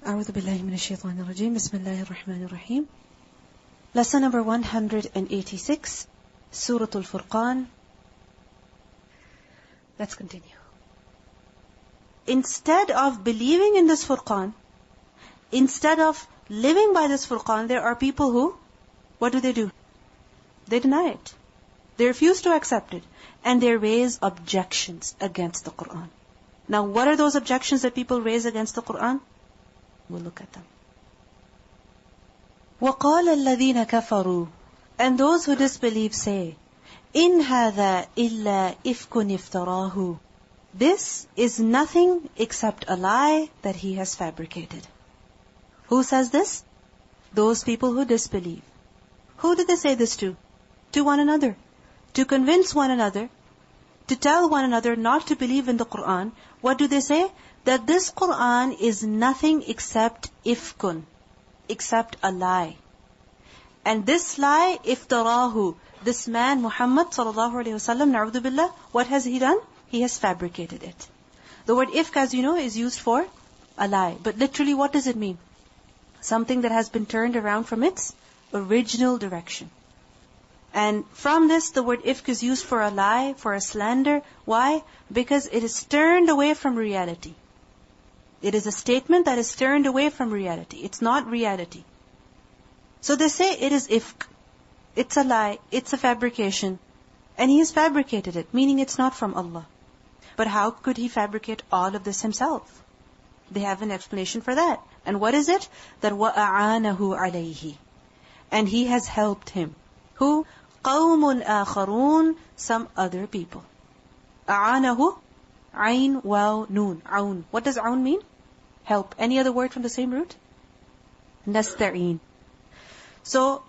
أعوذ بالله من الشيطان الرجيم. بسم الله الرحمن الرحيم. Lesson number 186, Surah Al-Furqan. Let's continue. Instead of believing in this Furqan, instead of living by this Furqan, there are people who, what do? They deny it. They refuse to accept it. And they raise objections against the Qur'an. Now, what are those objections that people raise against the Qur'an? We'll look at them. وَقَالَ الَّذِينَ كَفَرُوا, and those who disbelieve say, إِنْ هَذَا إِلَّا إِفْكٌ افْتَرَاهُ, this is nothing except a lie that he has fabricated. Who says this? Those people who disbelieve. Who did they say this to? To one another. To convince one another, to tell one another not to believe in the Qur'an. What do they say? That this Qur'an is nothing except ifkun, except a lie. And this lie, iftarahu, this man Muhammad sallallahu alaihi wasallam, na'udhu billah, what has he done? He has fabricated it. The word ifk, as you know, is used for a lie. But literally, what does it mean? Something that has been turned around from its original direction. And from this, the word ifk is used for a lie, for a slander. Why? Because it is turned away from reality. It is a statement that is turned away from reality. It's not reality. So they say it is ifk. It's a lie. It's a fabrication. And he has fabricated it, meaning it's not from Allah. But how could he fabricate all of this himself? They have an explanation for that. And what is it? That وَأَعَانَهُ عَلَيْهِ, and he has helped him. Who? قَوْمٌ آخَرُونَ, some other people. أَعَانَهُ, عَيْن, waw, noon, عَوْن. What does عَوْن mean? Help. Any other word from the same root? نَسْتَعِين. So,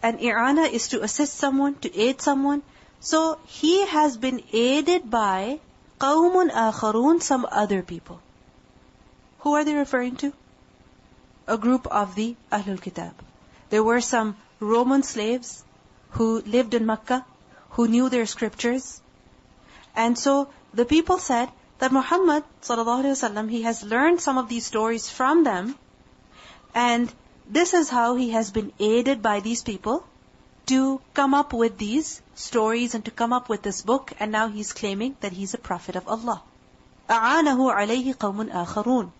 an i'ana is to assist someone, to aid someone. So, he has been aided by قَوْمٌ آخَرُونَ, some other people. Who are they referring to? A group of the Ahlul Kitab. There were some Roman slaves who lived in Makkah, who knew their scriptures. And so the people said that Muhammad sallallahu alaihi wasallam, he has learned some of these stories from them, and this is how he has been aided by these people to come up with these stories and to come up with this book, and now he's claiming that he's a prophet of Allah. أَعَانَهُ عَلَيْهِ قَوْمٌ آخَرُونَ.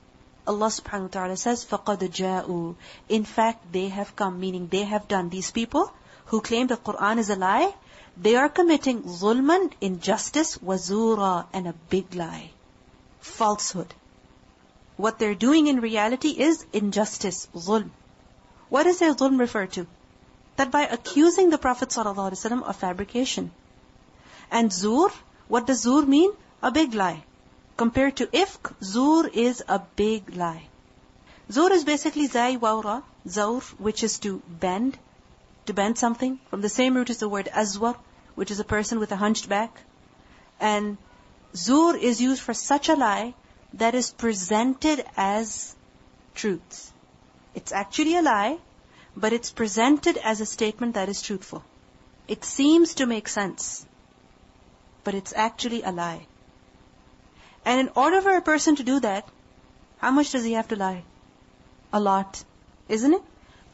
Allah subhanahu wa ta'ala says, فَقَدْ جَاءُوا, in fact they have come, meaning they have done. These people who claim the Qur'an is a lie, they are committing zulman, injustice, wazura, and a big lie. Falsehood. What they're doing in reality is injustice, zulm. What does their zulm refer to? That by accusing the Prophet ﷺ of fabrication. And zur, what does zur mean? A big lie. Compared to ifk, zur is a big lie. Zur is basically zai wawra, zawr, which is to bend something. From the same root is the word azwar, which is a person with a hunched back. And zur is used for such a lie that is presented as truth. It's actually a lie, but it's presented as a statement that is truthful. It seems to make sense, but it's actually a lie. And in order for a person to do that, how much does he have to lie? A lot, isn't it?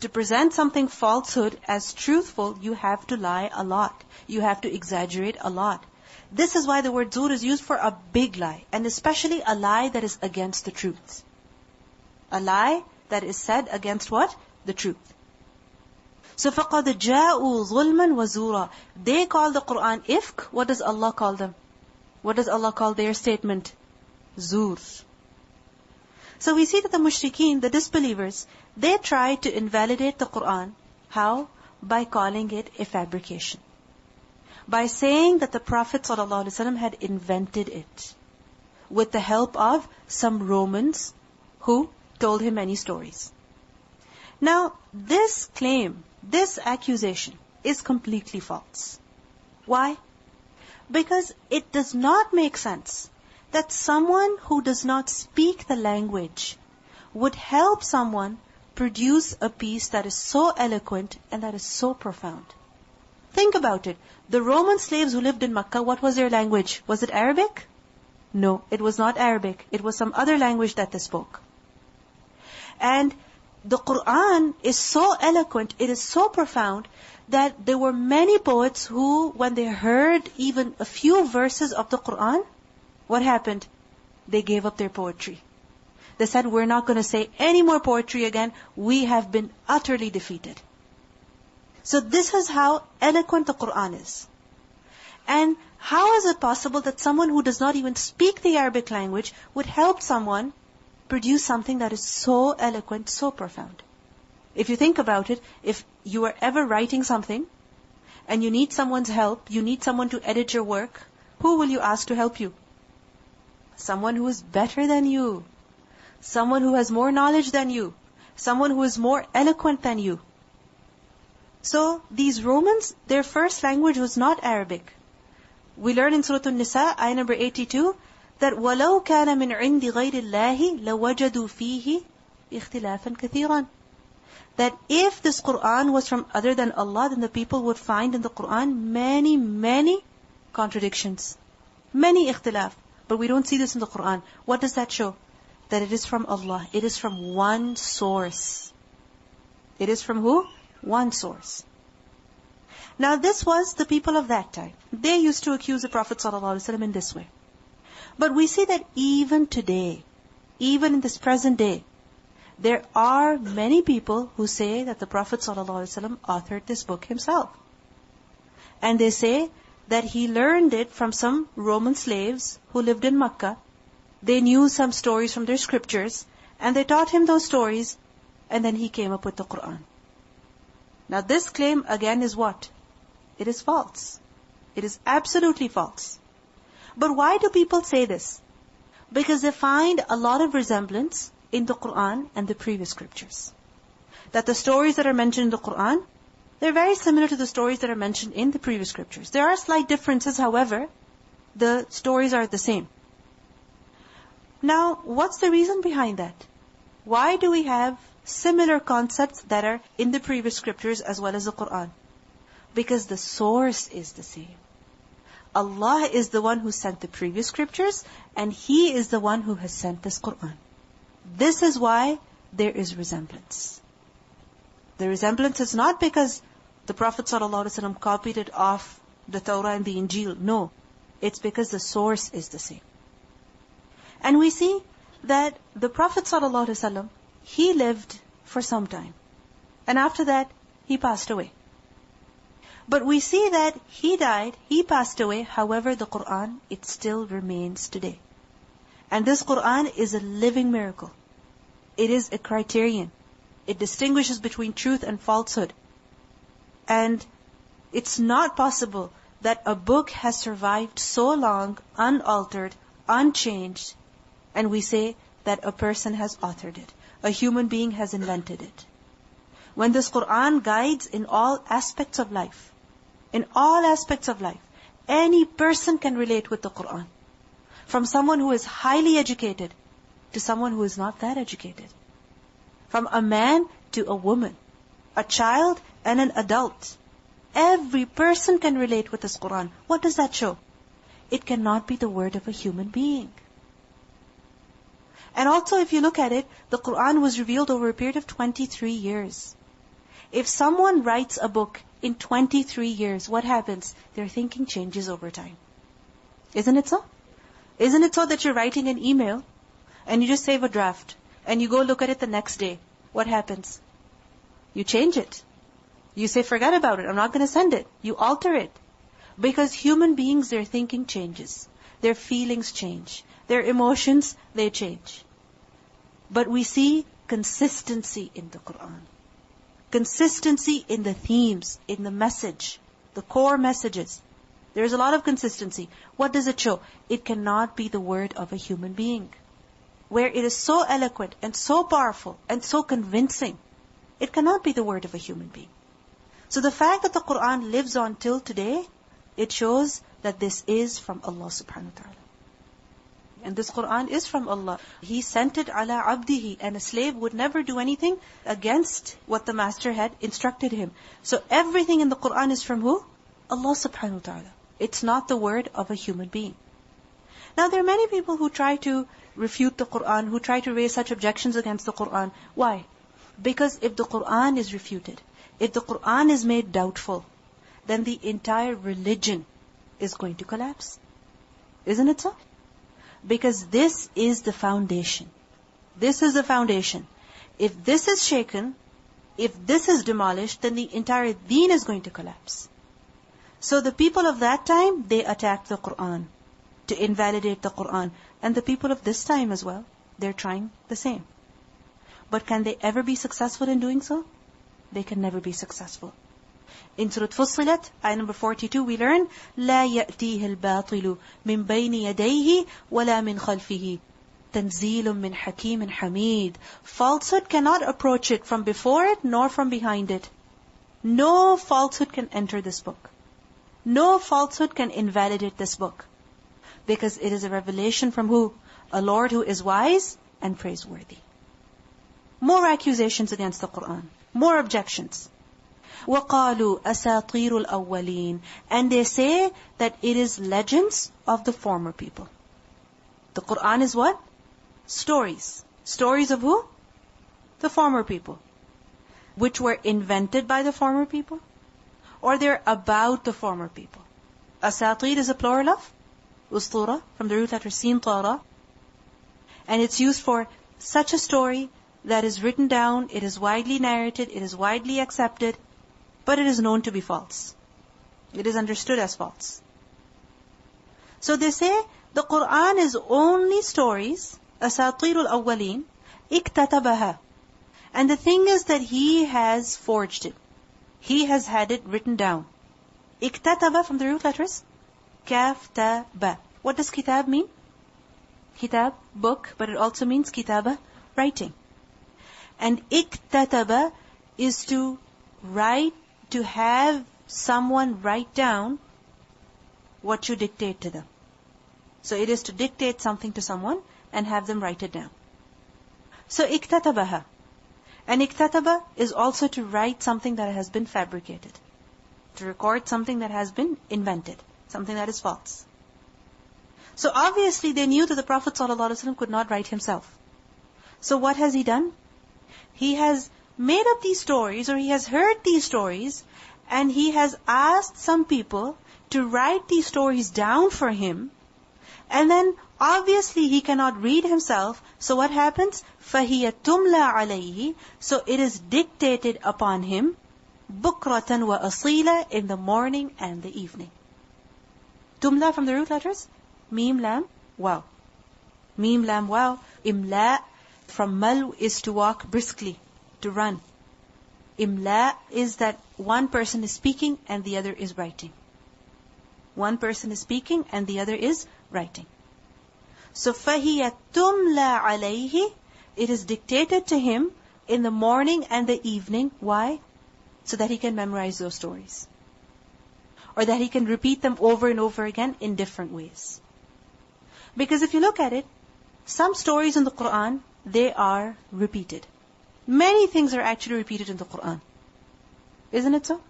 To present something falsehood as truthful, you have to lie a lot. You have to exaggerate a lot. This is why the word zur is used for a big lie, and especially a lie that is against the truth. A lie that is said against what? The truth. So فَقَدْ جَاءُوا ظُلْمًا وَزُورًا. They call the Qur'an ifk. What does Allah call them? What does Allah call their statement? Zur. So we see that the mushrikeen, the disbelievers, they try to invalidate the Qur'an. How? By calling it a fabrication. By saying that the Prophet ﷺ had invented it with the help of some Romans who told him many stories. Now, this claim, this accusation is completely false. Why? Because it does not make sense that someone who does not speak the language would help someone produce a piece that is so eloquent and that is so profound. Think about it. The Roman slaves who lived in Makkah, what was their language? Was it Arabic? No, it was not Arabic. It was some other language that they spoke. And the Quran is so eloquent, it is so profound, that there were many poets who, when they heard even a few verses of the Quran, what happened? They gave up their poetry. They said, we're not going to say any more poetry again. We have been utterly defeated. So this is how eloquent the Quran is. And how is it possible that someone who does not even speak the Arabic language would help someone produce something that is so eloquent, so profound? If you think about it, if you are ever writing something and you need someone's help, you need someone to edit your work, who will you ask to help you? Someone who is better than you. Someone who has more knowledge than you. Someone who is more eloquent than you. So these Romans, their first language was not Arabic. We learn in Surah An-Nisa, ayah number 82, that وَلَوْ كَانَ مِنْ عِنْدِ غَيْرِ اللَّهِ لَوَجَدُوا فِيهِ اخْتِلَافًا كَثِيرًا. That if this Qur'an was from other than Allah, then the people would find in the Qur'an many, many contradictions. Many ikhtilaf. But we don't see this in the Qur'an. What does that show? That it is from Allah. It is from one source. It is from who? One source. Now this was the people of that time. They used to accuse the Prophet ﷺ in this way. But we see that even today, even in this present day, there are many people who say that the Prophet ﷺ authored this book himself. And they say that he learned it from some Roman slaves who lived in Makkah. They knew some stories from their scriptures, and they taught him those stories, and then he came up with the Qur'an. Now this claim again is what? It is false. It is absolutely false. But why do people say this? Because they find a lot of resemblance in the Qur'an and the previous scriptures. That the stories that are mentioned in the Qur'an, they're very similar to the stories that are mentioned in the previous scriptures. There are slight differences, however, the stories are the same. Now, what's the reason behind that? Why do we have similar concepts that are in the previous scriptures as well as the Qur'an? Because the source is the same. Allah is the one who sent the previous scriptures, and He is the one who has sent this Qur'an. This is why there is resemblance. The resemblance is not because the Prophet ﷺ copied it off the Torah and the Injil. No. It's because the source is the same. And we see that the Prophet ﷺ, he lived for some time. And after that, he passed away. But we see that he died, he passed away. However, the Qur'an, it still remains today. And this Qur'an is a living miracle. It is a criterion. It distinguishes between truth and falsehood. And it's not possible that a book has survived so long, unaltered, unchanged, and we say that a person has authored it. A human being has invented it. When this Qur'an guides in all aspects of life, in all aspects of life, any person can relate with the Qur'an. From someone who is highly educated to someone who is not that educated. From a man to a woman, a child and an adult. Every person can relate with this Qur'an. What does that show? It cannot be the word of a human being. And also if you look at it, the Qur'an was revealed over a period of 23 years. If someone writes a book in 23 years, what happens? Their thinking changes over time. Isn't it so? Isn't it so that you're writing an email and you just save a draft and you go look at it the next day? What happens? You change it. You say, forget about it. I'm not going to send it. You alter it. Because human beings, their thinking changes. Their feelings change. Their emotions, they change. But we see consistency in the Qur'an. Consistency in the themes, in the message, the core messages. There's a lot of consistency. What does it show? It cannot be the word of a human being. Where it is so eloquent and so powerful and so convincing, it cannot be the word of a human being. So the fact that the Qur'an lives on till today, it shows that this is from Allah subhanahu wa ta'ala. And this Qur'an is from Allah. He sent it ala abdihi, and a slave would never do anything against what the master had instructed him. So everything in the Qur'an is from who? Allah subhanahu wa ta'ala. It's not the word of a human being. Now there are many people who try to refute the Qur'an, who try to raise such objections against the Qur'an. Why? Because if the Qur'an is refuted, if the Qur'an is made doubtful, then the entire religion is going to collapse. Isn't it so? Because this is the foundation. This is the foundation. If this is shaken, if this is demolished, then the entire deen is going to collapse. So the people of that time, they attacked the Qur'an to invalidate the Qur'an. And the people of this time as well, they're trying the same. But can they ever be successful in doing so? They can never be successful. In Surah Fussilat, ayah number 42, we learn, لا يأتيه الباطل من بين يديه ولا من خلفه تنزيل من حكيم حميد. Falsehood cannot approach it from before it nor from behind it. No falsehood can enter this book. No falsehood can invalidate this book. Because it is a revelation from who? A Lord who is wise and praiseworthy. More accusations against the Qur'an. More objections. وَقَالُوا أَسَاطِيرُ الْأَوَّلِينَ. And they say that it is legends of the former people. The Qur'an is what? Stories. Stories of who? The former people. Which were invented by the former people? Or they're about the former people? Asatir is a plural of ustura, from the root letter sin tara. And it's used for such a story that is written down, it is widely narrated, it is widely accepted, but it is known to be false. It is understood as false. So they say the Qur'an is only stories, asatirul awwaleen, iktatabaha. And the thing is that he has forged it. He has had it written down. Iktataba from the root letters, kaf, ta, ba. What does kitab mean? Kitab, book, but it also means kitaba, writing. And iktataba is to write, to have someone write down what you dictate to them. So it is to dictate something to someone and have them write it down. So iktatabaha. And iktataba is also to write something that has been fabricated. To record something that has been invented. Something that is false. So obviously they knew that the Prophet ﷺ could not write himself. So what has he done? He has made up these stories, or he has heard these stories, and he has asked some people to write these stories down for him. And then obviously he cannot read himself, so what happens? فَهِيَ تُمْلَى عَلَيْهِ. So it is dictated upon him, بُكْرَةً وَأَصِيلًا, in the morning and the evening. Tumla from the root letters, Mim, Lam, Waw. Mim, Lam, Waw. Imla from mal is to walk briskly, to run. Imla is that one person is speaking and the other is writing. One person is speaking and the other is writing. So فَهِيَ تُمْلَى عَلَيْهِ. It is dictated to him in the morning and the evening. Why? So that he can memorize those stories. Or that he can repeat them over and over again in different ways. Because if you look at it, some stories in the Qur'an, they are repeated. Many things are actually repeated in the Qur'an. Isn't it so?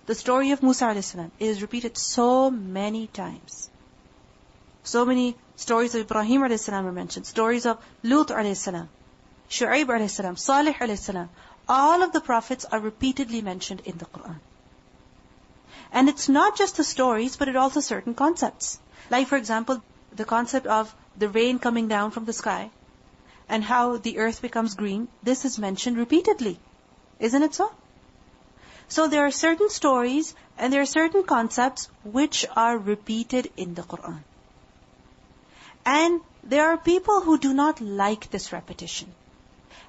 The story of Musa a.s. is repeated so many times. So many stories of Ibrahim a.s. are mentioned. Stories of Lut a.s., Shu'aib a.s., Salih a.s. All of the prophets are repeatedly mentioned in the Qur'an. And it's not just the stories, but it also certain concepts. Like for example, the concept of the rain coming down from the sky and how the earth becomes green. This is mentioned repeatedly. Isn't it so? So there are certain stories and there are certain concepts which are repeated in the Qur'an. And there are people who do not like this repetition.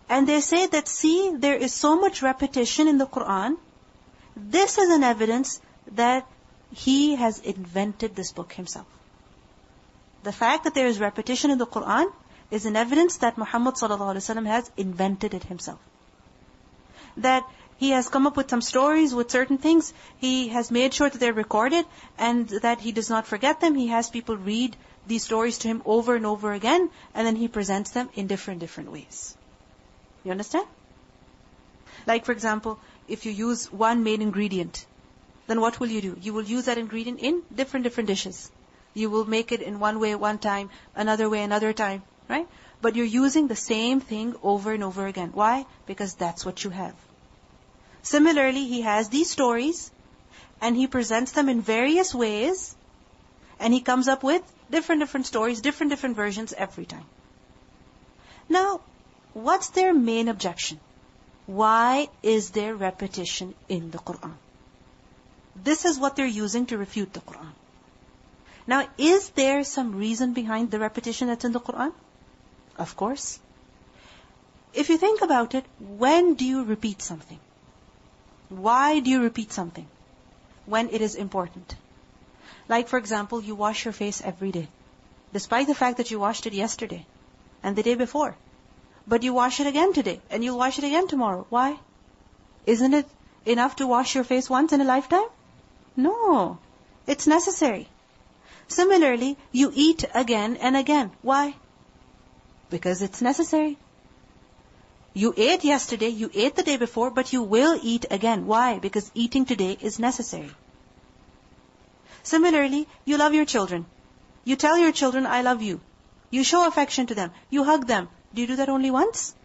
And they say that, see, there is so much repetition in the Qur'an. This is an evidence that he has invented this book himself. The fact that there is repetition in the Qur'an is an evidence that Muhammad ﷺ has invented it himself. That he has come up with some stories with certain things. He has made sure that they're recorded and that he does not forget them. He has people read these stories to him over and over again, and then he presents them in different ways. You understand? Like for example, if you use one main ingredient, then what will you do? You will use that ingredient in different dishes. You will make it in one way one time, another way another time. right? But you're using the same thing over and over again. Why? Because that's what you have. Similarly, he has these stories, and he presents them in various ways, and he comes up with different stories, different versions every time. Now, what's their main objection? Why is there repetition in the Qur'an? This is what they're using to refute the Qur'an. Now, is there some reason behind the repetition that's in the Qur'an? Of course. If you think about it, when do you repeat something? Why do you repeat something? When it is important. Like, for example, you wash your face every day, despite the fact that you washed it yesterday and the day before. But you wash it again today, and you'll wash it again tomorrow. Why? Isn't it enough to wash your face once in a lifetime? No. It's necessary. Similarly, you eat again and again. Why? Because it's necessary. You ate yesterday, you ate the day before, but you will eat again. Why? Because eating today is necessary. Similarly, you love your children. You tell your children, I love you. You show affection to them. You hug them. Do you do that only once?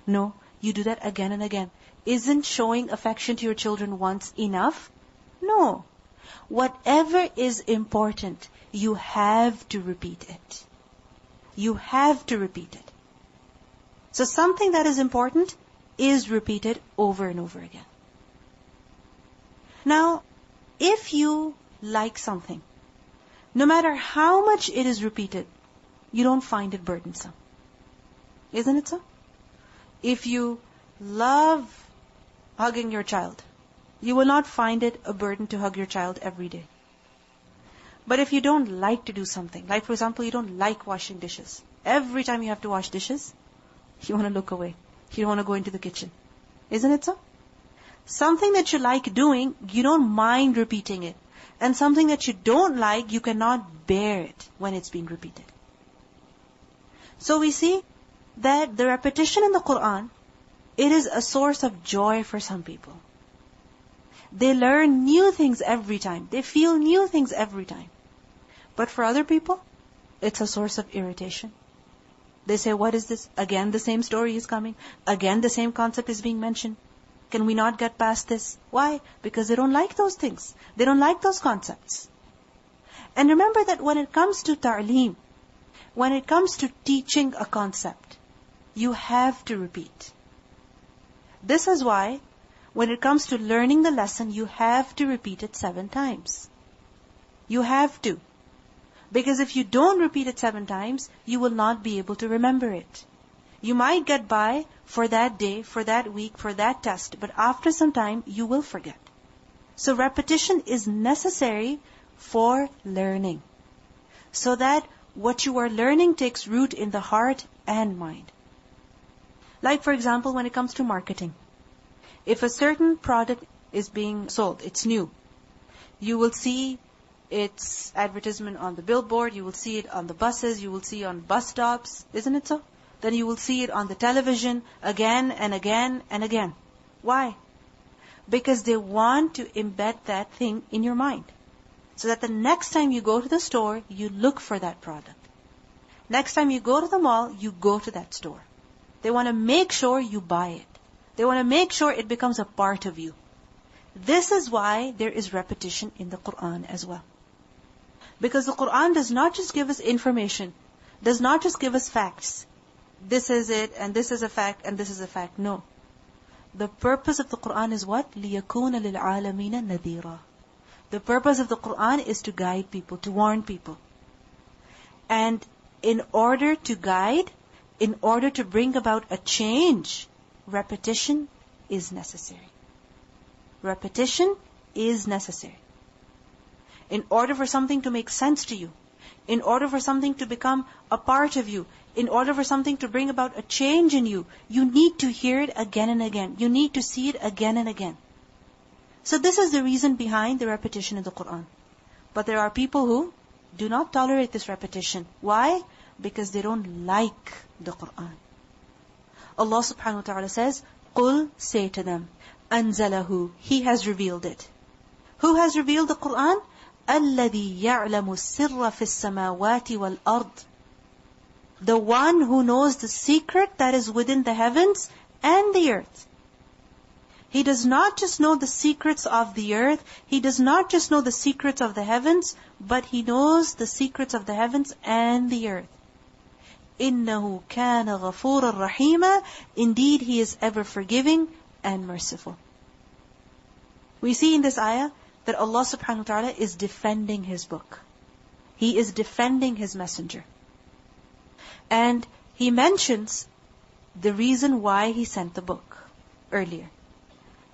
No, you do that again and again. Isn't showing affection to your children once enough? No. Whatever is important, you have to repeat it. You have to repeat it. So something that is important is repeated over and over again. Now, if you like something, no matter how much it is repeated, you don't find it burdensome. Isn't it so? If you love hugging your child, you will not find it a burden to hug your child every day. But if you don't like to do something, like for example, you don't like washing dishes, every time you have to wash dishes, you want to look away. You don't want to go into the kitchen. Isn't it so? Something that you like doing, you don't mind repeating it. And something that you don't like, you cannot bear it when it's being repeated. So we see that the repetition in the Qur'an, it is a source of joy for some people. They learn new things every time. They feel new things every time. But for other people, it's a source of irritation. They say, what is this? Again, the same story is coming. Again, the same concept is being mentioned. Can we not get past this? Why? Because they don't like those things. They don't like those concepts. And remember that when it comes to ta'aleem, when it comes to teaching a concept, you have to repeat. This is why, when it comes to learning the lesson, you have to repeat it 7 times. You have to. Because if you don't repeat it 7 times, you will not be able to remember it. You might get by for that day, for that week, for that test, but after some time, you will forget. So repetition is necessary for learning, so that what you are learning takes root in the heart and mind. Like for example, when it comes to marketing, if a certain product is being sold, it's new, you will see its advertisement on the billboard, you will see it on the buses, you will see it on bus stops, isn't it so? Then you will see it on the television again and again and again. Why? Because they want to embed that thing in your mind. So that the next time you go to the store, you look for that product. Next time you go to the mall, you go to that store. They want to make sure you buy it. They want to make sure it becomes a part of you. This is why there is repetition in the Qur'an as well. Because the Qur'an does not just give us information, does not just give us facts. This is it, and this is a fact, and this is a fact. No. The purpose of the Qur'an is what? لِيَكُونَ لِلْعَالَمِينَ نَذِيرًا. The purpose of the Qur'an is to guide people, to warn people. And in order to guide, in order to bring about a change, repetition is necessary. Repetition is necessary. In order for something to make sense to you, in order for something to become a part of you, in order for something to bring about a change in you, you need to hear it again and again. You need to see it again and again. So this is the reason behind the repetition in the Qur'an. But there are people who do not tolerate this repetition. Why? Because they don't like the Qur'an. Allah subhanahu wa ta'ala says, قُلْ, say to them, أَنزَلَهُ, He has revealed it. Who has revealed the Qur'an? الَّذِي يَعْلَمُ السِّرَّ فِي السَّمَاوَاتِ وَالْأَرْضِ. The one who knows the secret that is within the heavens and the earth. He does not just know the secrets of the earth, He does not just know the secrets of the heavens, but He knows the secrets of the heavens and the earth. إِنَّهُ كَانَ غَفُورًا رَحِيمًا. Indeed, He is ever forgiving and merciful. We see in this ayah that Allah subhanahu wa ta'ala is defending His book. He is defending His messenger. And He mentions the reason why He sent the book earlier.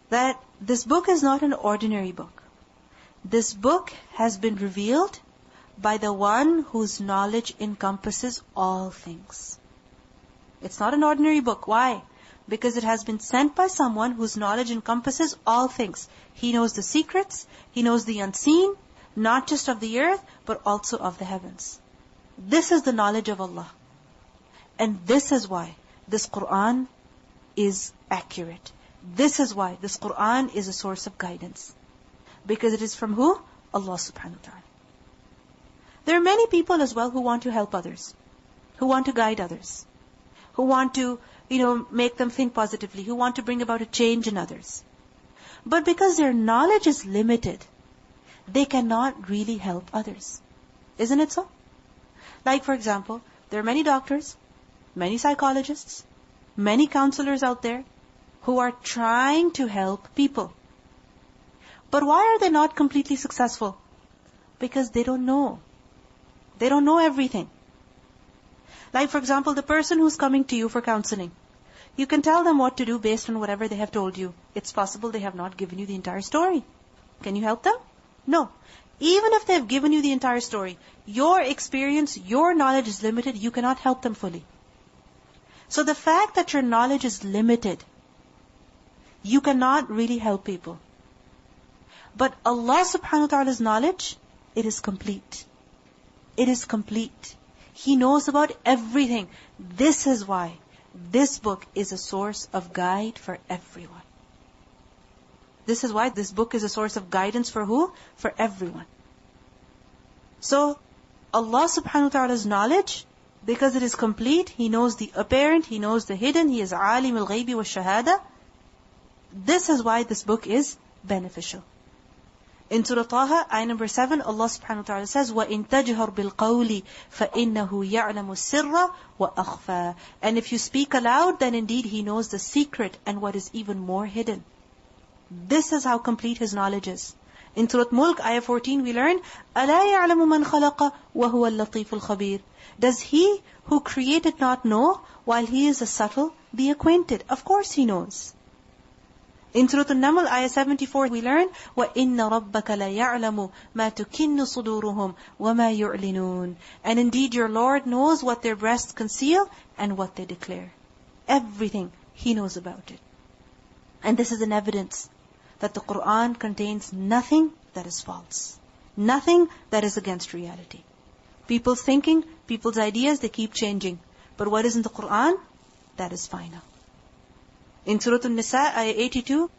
That this book is not an ordinary book. This book has been revealed by the one whose knowledge encompasses all things. It's not an ordinary book. Why? Because it has been sent by someone whose knowledge encompasses all things. He knows the secrets, He knows the unseen, not just of the earth, but also of the heavens. This is the knowledge of Allah. And this is why this Qur'an is accurate. This is why this Qur'an is a source of guidance. Because it is from who? Allah subhanahu wa ta'ala. There are many people as well who want to help others, who want to guide others, who want to, make them think positively, who want to bring about a change in others. But because their knowledge is limited, they cannot really help others. Isn't it so? Like for example, there are many doctors, many psychologists, many counselors out there who are trying to help people. But why are they not completely successful? Because they don't know. They don't know everything. Like for example, the person who's coming to you for counseling. You can tell them what to do based on whatever they have told you. It's possible they have not given you the entire story. Can you help them? No. Even if they've given you the entire story, your experience, your knowledge is limited, you cannot help them fully. So the fact that your knowledge is limited, you cannot really help people. But Allah subhanahu wa ta'ala's knowledge, it is complete. It is complete. He knows about everything. This is why this book is a source of guide for everyone. This is why this book is a source of guidance for who? For everyone. So, Allah subhanahu wa ta'ala's knowledge, because it is complete, He knows the apparent, He knows the hidden, He is alim al-ghaybi wa shahada. This is why this book is beneficial. In Surah Taha, ayah number 7, Allah subhanahu wa ta'ala says, وَإِن تَجْهَرْ بِالْقَوْلِ فَإِنَّهُ يَعْلَمُ السِّرَّ وَأَخْفَى. And if you speak aloud, then indeed He knows the secret and what is even more hidden. This is how complete His knowledge is. In Surah Mulk, ayah 14, we learn, أَلَا يَعْلَمُ مَنْ خَلَقَ وَهُوَ اللَّطِيفُ الْخَبِيرُ. Does He who created not know, while He is the subtle, the acquainted? Of course He knows. In Surah An-Naml, ayah 74, we learn, وَإِنَّ رَبَّكَ لَيَعْلَمُ مَا تُكِنُّ صُدُورُهُمْ وَمَا يُعْلِنُونَ. And indeed your Lord knows what their breasts conceal and what they declare. Everything He knows about it. And this is an evidence that the Qur'an contains nothing that is false. Nothing that is against reality. People's thinking, people's ideas, they keep changing. But what is in the Qur'an? That is final. In Surah An-Nisa, ayah 82,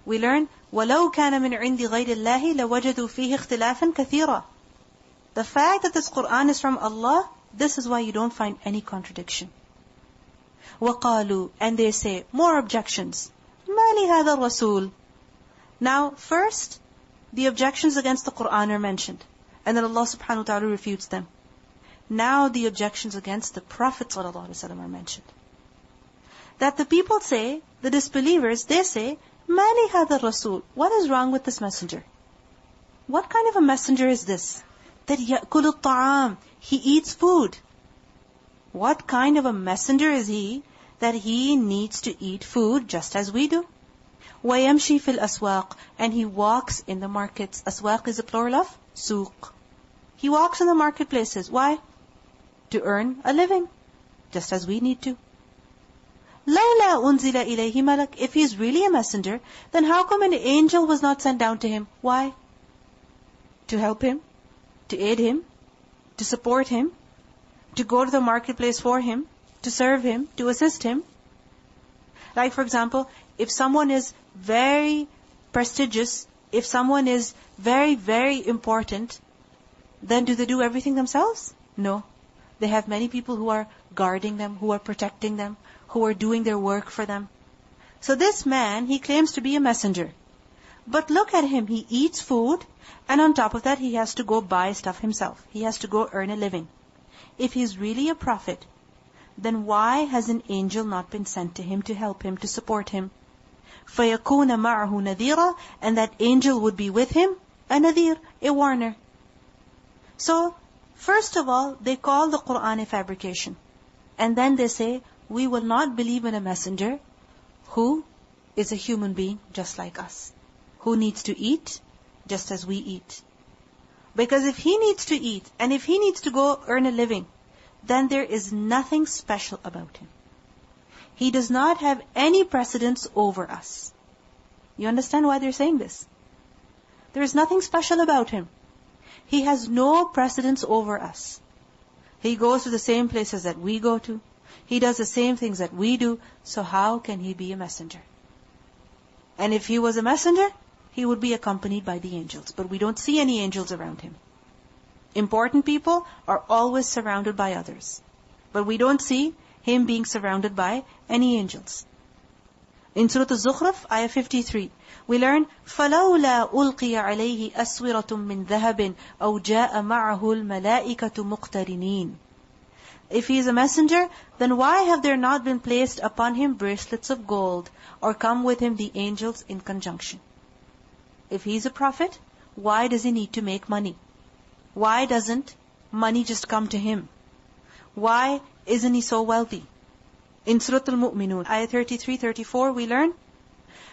we learn, وَلَوْ كَانَ مِنْ عِنْدِ غَيْرِ اللَّهِ لَوَجَدُوا فِيهِ اخْتِلَافًا كَثِيرًا. The fact that this Qur'an is from Allah, this is why you don't find any contradiction. وَقَالُوا, and they say, more objections. مَا لِهَذَا الرَّسُولِ. Now, first, the objections against the Qur'an are mentioned. And then Allah subhanahu wa ta'ala refutes them. Now the objections against the Prophet ﷺ are mentioned. That the people say, the disbelievers, they say, مَا لِهَذَا الرَّسُولِ. What is wrong with this messenger? What kind of a messenger is this? That يَأْكُلُ الطَّعَامِ. He eats food. What kind of a messenger is he that he needs to eat food just as we do? وَيَمْشِي فِي الْأَسْوَاقِ. And he walks in the markets. Aswaq is a plural of suq. He walks in the marketplaces. Why? To earn a living. Just as we need to. لَوْلَا أُنزِلَ إِلَيْهِ مَلَكٌ. If he is really a messenger, then how come an angel was not sent down to him? Why? To help him, to aid him, to support him, to go to the marketplace for him, to serve him, to assist him. Like for example, if someone is very prestigious, if someone is very, very important, then do they do everything themselves? No. They have many people who are guarding them, who are protecting them, who are doing their work for them. So this man, he claims to be a messenger. But look at him, he eats food, and on top of that, he has to go buy stuff himself. He has to go earn a living. If he's really a prophet, then why has an angel not been sent to him to help him, to support him? فَيَكُونَ مَعَهُ نَذِيرًا, and that angel would be with him, a nadhir, a warner. So, first of all, they call the Qur'an a fabrication. And then they say, we will not believe in a messenger who is a human being just like us, who needs to eat just as we eat. Because if he needs to eat, and if he needs to go earn a living, then there is nothing special about him. He does not have any precedence over us. You understand why they're saying this? There is nothing special about him. He has no precedence over us. He goes to the same places that we go to. He does the same things that we do. So how can he be a messenger? And if he was a messenger, he would be accompanied by the angels. But we don't see any angels around him. Important people are always surrounded by others. But we don't see him being surrounded by any angels. In Surah Al-Zukhruf, ayah 53, we learn, فَلَوْلَا أُلْقِيَ عَلَيْهِ أَسْوِرَةٌ مِّن ذَهَبٍ أَوْ جَاءَ مَعَهُ الْمَلَائِكَةُ مُقْتَرِنِينَ. If he is a messenger, then why have there not been placed upon him bracelets of gold, or come with him the angels in conjunction? If he's a prophet, why does he need to make money? Why doesn't money just come to him? Why isn't he so wealthy? In Surah Al-Mu'minun, ayah 33-34, we learn,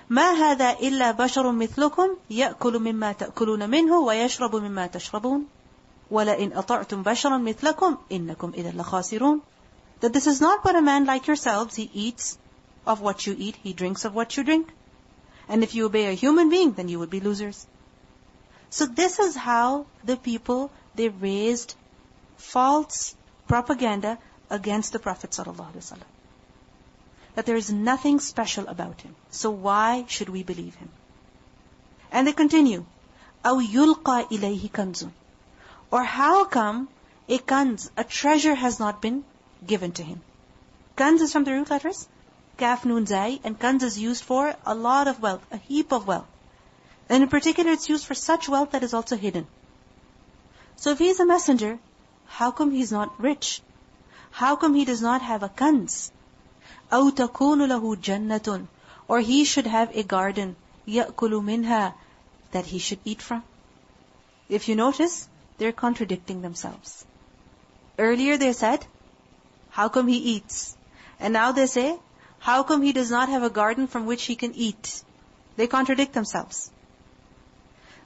مَا هَذَا إِلَّا بَشَرٌ مِثْلُكُمْ يَأْكُلُ مِمَّا تَأْكُلُونَ مِنْهُ وَيَشْرَبُ مِمَّا تَشْرَبُونَ وَلَئِنْ أَطَعْتُمْ بَشَرًا مِثْلَكُمْ إِنَّكُمْ إِذًا لَخَاسِرُونَ. That this is not but a man like yourselves. He eats of what you eat, he drinks of what you drink. And if you obey a human being, then you would be losers. So this is how the people, they raised false propaganda against the Prophet ﷺ. That there is nothing special about him. So why should we believe him? And they continue, أَوْ يُلْقَى إِلَيْهِ كَنْزٌ. Or how come a kanz, a treasure, has not been given to him? Kanz is from the root letters, kaf, nun, zai, and kanz is used for a lot of wealth, a heap of wealth. And in particular, it's used for such wealth that is also hidden. So if he's a messenger, how come he's not rich? How come he does not have a kanz? أَوْ تَكُونُ لَهُ جَنَّةٌ. Or he should have a garden, يَأْكُلُ مِنْهَا, that he should eat from. If you notice, they're contradicting themselves. Earlier they said, how come he eats? And now they say, how come he does not have a garden from which he can eat? They contradict themselves.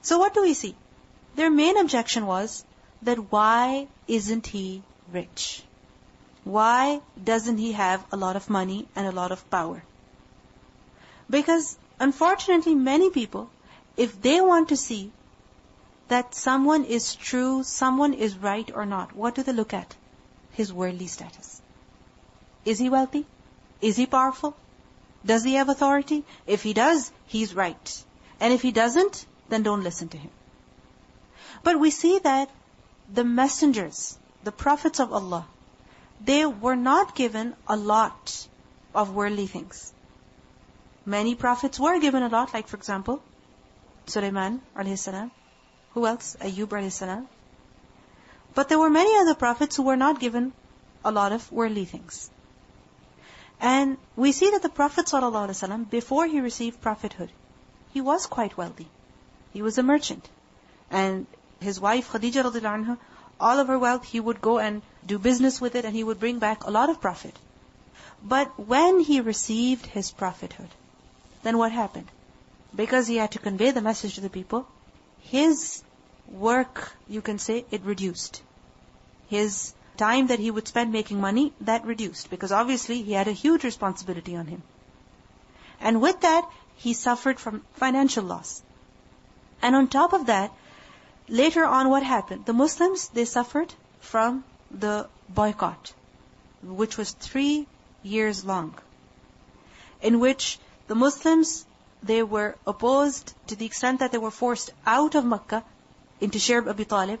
So what do we see? Their main objection was that why isn't he rich? Why doesn't he have a lot of money and a lot of power? Because unfortunately many people, if they want to see that someone is true, someone is right or not, what do they look at? His worldly status. Is he wealthy? Is he powerful? Does he have authority? If he does, he's right. And if he doesn't, then don't listen to him. But we see that the messengers, the prophets of Allah, they were not given a lot of worldly things. Many prophets were given a lot, like for example, Sulaiman alayhi salam. Who else? Ayyub alayhi salam. But there were many other prophets who were not given a lot of worldly things. And we see that the Prophet ﷺ, before he received prophethood, he was quite wealthy. He was a merchant. And his wife Khadija radiallahu anha, all of her wealth, he would go and do business with it and he would bring back a lot of profit. But when he received his prophethood, then what happened? Because he had to convey the message to the people, his work, you can say, it reduced. His time that he would spend making money, that reduced. Because obviously he had a huge responsibility on him. And with that, he suffered from financial loss. And on top of that, later on what happened? The Muslims, they suffered from the boycott, which was 3 years long. In which the Muslims, they were opposed to the extent that they were forced out of Makkah into Shirb Abi Talib.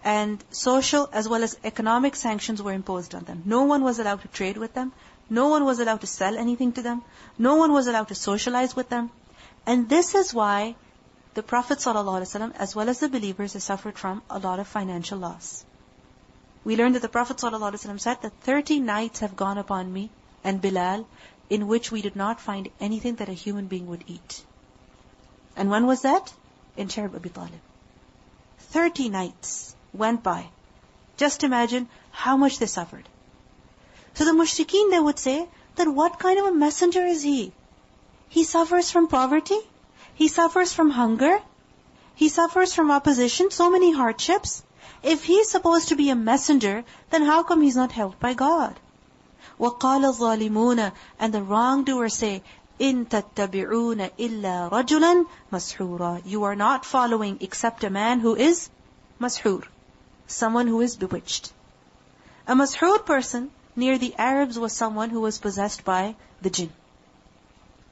and social as well as economic sanctions were imposed on them. No one was allowed to trade with them. No one was allowed to sell anything to them. No one was allowed to socialize with them. And this is why the Prophet ﷺ, as well as the believers, have suffered from a lot of financial loss. We learned that the Prophet ﷺ said that 30 nights have gone upon me and Bilal, in which we did not find anything that a human being would eat. And when was that? In Cherb Abi Talib. 30 nights went by. Just imagine how much they suffered. So the mushrikeen, they would say, that what kind of a messenger is he? He suffers from poverty. He suffers from hunger. He suffers from opposition, so many hardships. If he's supposed to be a messenger, then how come he's not helped by God? وَقَالَ الظَّالِمُونَ, and the wrongdoers say, إِن تَتَّبِعُونَ إِلَّا رَجُلًا مَسْحُورًا. You are not following except a man who is mashur, someone who is bewitched. A mashur person near the Arabs was someone who was possessed by the jinn.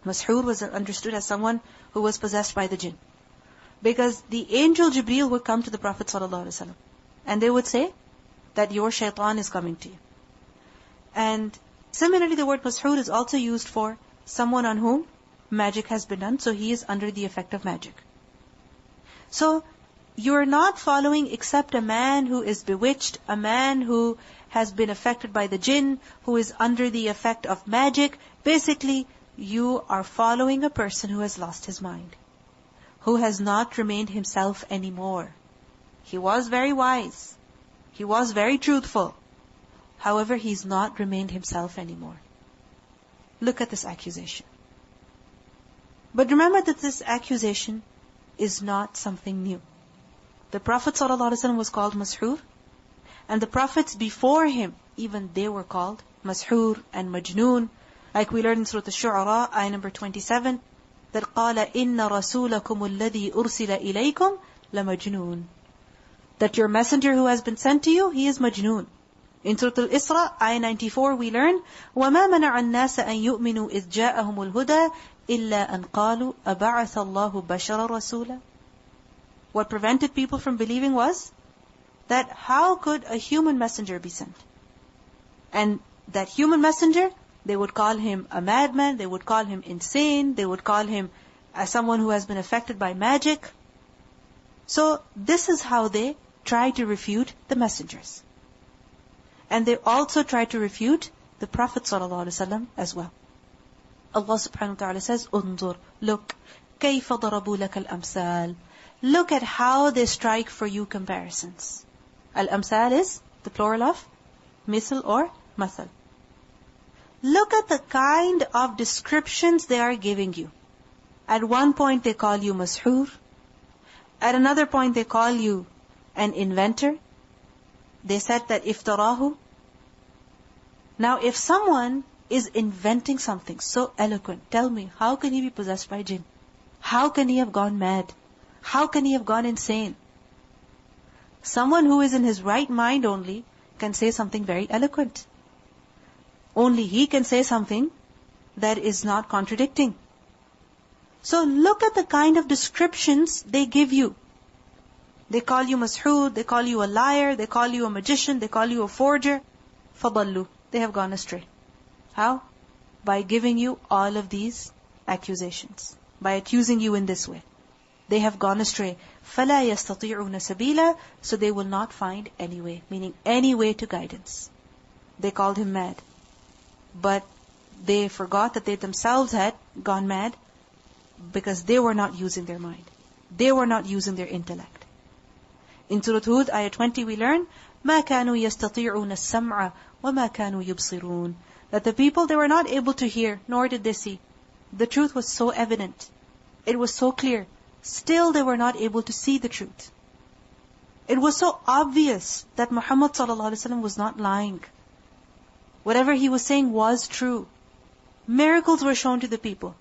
Mashur was understood as someone who was possessed by the jinn. Because the angel Jibreel would come to the Prophet ﷺ and they would say that your shaitan is coming to you. And similarly, the word mashur is also used for someone on whom magic has been done, so he is under the effect of magic. So, you are not following except a man who is bewitched, a man who has been affected by the jinn, who is under the effect of magic. Basically, you are following a person who has lost his mind, who has not remained himself anymore. He was very wise. He was very truthful. However, he's not remained himself anymore. Look at this accusation. But remember that this accusation is not something new. The Prophet ﷺ was called Mashur, and the Prophets before him, even they were called Mashur and Majnoon. Like we learned in Surah Al-Shu'ara, ayah number 27, that قَالَ إِنَّ رَسُولَكُمُ الَّذِي أُرْسِلَ إِلَيْكُمْ لَمَجْنُونَ. That your messenger who has been sent to you, he is Majnoon. In Surah Al-Isra, ayah 94, we learn, وَمَا مَنَعَ النَّاسَ أَن يُؤْمِنُوا إِذْ جَاءَهُمُ الْهُدَى إِلَّا أَن قَالُوا أَبَعَثَ اللَّهُ بَشَرًا رَسُولًا. What prevented people from believing was that how could a human messenger be sent? And that human messenger, they would call him a madman, they would call him insane, they would call him as someone who has been affected by magic. So this is how they try to refute the messengers. And they also try to refute the Prophet ﷺ as well. Allah subhanahu wa ta'ala says, "Unzur, look, كَيْفَ ضَرَبُوا لَكَ الْأَمْثَالِ." Look at how they strike for you comparisons. Al-amsal is the plural of misl or mathal. Look at the kind of descriptions they are giving you. At one point they call you mashur. At another point they call you an inventor. They said that iftarahu. Now if someone is inventing something so eloquent, tell me, how can he be possessed by jinn? How can he have gone mad? How can he have gone insane? Someone who is in his right mind only can say something very eloquent. Only he can say something that is not contradicting. So look at the kind of descriptions they give you. They call you mashur, they call you a liar, they call you a magician, they call you a forger. فَضَلُّوا. They have gone astray. How? By giving you all of these accusations. By accusing you in this way. They have gone astray. فَلَا يَسْتَطِيعُونَ سَبِيلًا. So they will not find any way, meaning any way to guidance. They called him mad. But they forgot that they themselves had gone mad because they were not using their mind. They were not using their intellect. In Surah Hud, ayah 20, we learn, مَا كَانُوا يَسْتَطِيعُونَ السَّمْعَ وَمَا كَانُوا يُبْصِرُونَ. That the people, they were not able to hear, nor did they see. The truth was so evident. It was so clear. Still they were not able to see the truth. It was so obvious that Muhammad ﷺ was not lying. Whatever he was saying was true. Miracles were shown to the people.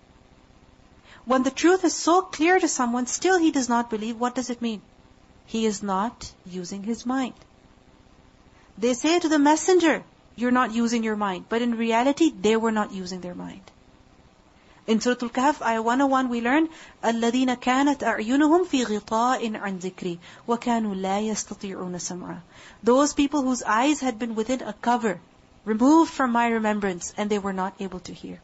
When the truth is so clear to someone, still he does not believe, what does it mean? He is not using his mind. They say to the messenger, you're not using your mind. But in reality, they were not using their mind. In Surah Al-Kahf, ayah 101, we learn, الَّذِينَ كَانَتْ أَعْيُنُهُمْ فِي غِطَاءٍ عَنْ ذِكْرِي وَكَانُوا لَا يَسْتَطِيعُونَ سَمْعًا. Those people whose eyes had been within a cover, removed from my remembrance, and they were not able to hear.